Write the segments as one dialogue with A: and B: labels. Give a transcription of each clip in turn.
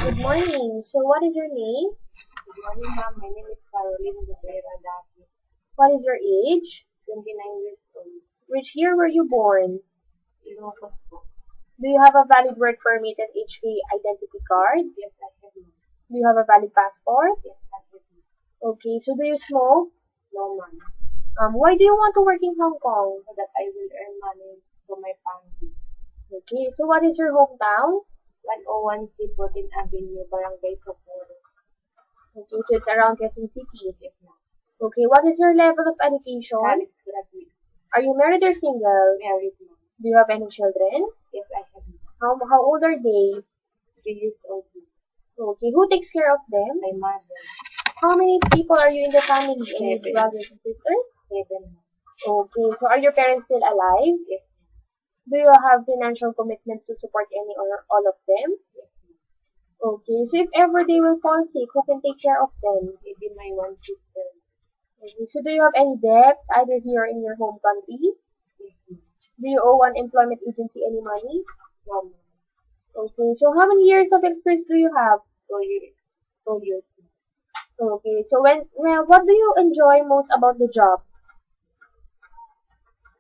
A: Good morning. So what is your name?
B: Good morning, ma'am. My name is Caroline Rivera Dati,
A: What is your age?
B: 29 years old.
A: Which year were you born?
B: Ilocos po.
A: Do you have a valid work permit and HK identity card?
B: Yes, I have ma'am.
A: Do you have a valid passport?
B: Yes, I have ma'am.
A: Okay, so do you smoke?
B: No, ma'am.
A: Why do you want to work in Hong Kong?
B: So that I will earn money for my family.
A: Okay, so what is your hometown?
B: 101 C14 Avenue, Barangay Socorro.
A: Okay, so it's around Quezon City.
B: Yes, ma'am.
A: Okay, what is your level of education?
B: College graduate.
A: Are you married or single?
B: Married, ma'am.
A: Do you have any children?
B: Yes, I have ma'am.
A: How old are they?
B: 3 years old. Ma'am.
A: Okay, who takes care of them?
B: My mother.
A: How many people are you in the family? Any
B: 7.
A: brothers and sisters?
B: 7, ma'am.
A: Okay, so are your parents still alive?
B: Yes, ma'am.
A: Do you have financial commitments to support any or all of them?
B: Yes, ma'am.
A: Okay, so if ever they will fall sick, who can take care of them?
B: Maybe my one sister.
A: Okay, so do you have any debts either here or in your home country?
B: Yes, ma'am.
A: Do you owe an employment agency any money?
B: No, ma'am.
A: Okay, so how many years of experience do you have?
B: 2 years. 2 years, ma'am.
A: Okay, so what do you enjoy most about the job?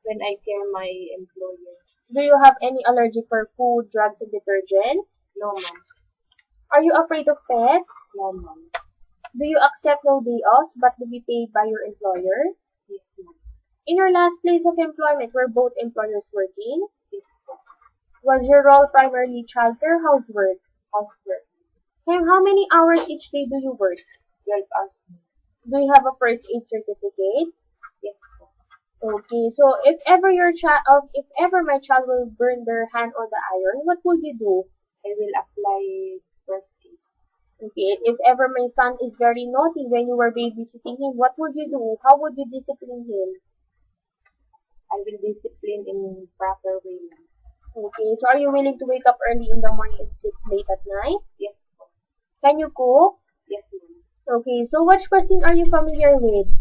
B: When I care my employer.
A: Do you have any allergy for food, drugs, and detergents?
B: No, ma'am.
A: Are you afraid of pets?
B: No, ma'am.
A: Do you accept no day offs but to be paid by your employer?
B: Yes, ma'am.
A: In your last place of employment, were both employers working?
B: Yes, ma'am.
A: Was your role primarily childcare or housework?
B: Housework.
A: And how many hours each day do you work?
B: 12 hours.
A: Do you have a first aid certificate?
B: Yes, ma'am.
A: Okay, so if ever my child will burn their hand on the iron, what will you do?
B: I will apply first aid.
A: Okay, if ever my son is very naughty when you were babysitting him, what would you do? How would you discipline him?
B: I will discipline in proper way, ma'am.
A: Okay, so are you willing to wake up early in the morning and sleep late at night?
B: Yes, ma'am.
A: Can you cook?
B: Yes, ma'am.
A: Okay, so which cuisine are you familiar with?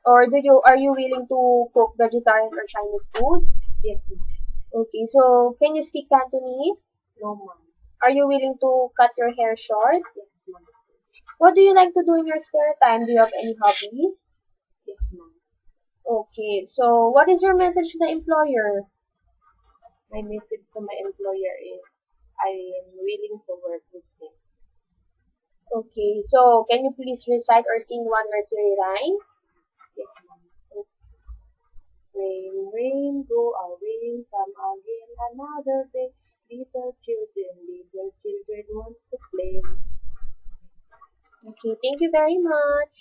A: Or are you willing to cook vegetarian or Chinese food?
B: Yes, ma'am.
A: Okay, so can you speak Cantonese?
B: No, ma'am.
A: Are you willing to cut your hair short?
B: Yes, ma'am.
A: What do you like to do in your spare time? Do you have any hobbies?
B: Yes, ma'am.
A: Okay, so what is your message to the employer?
B: My message to my employer is I am willing to work with him.
A: Okay, so can you please recite or sing one nursery rhyme?
B: Yes, ma'am. Rain, rain, go away, come again another day. Little children wants to play.
A: Okay, thank you very much.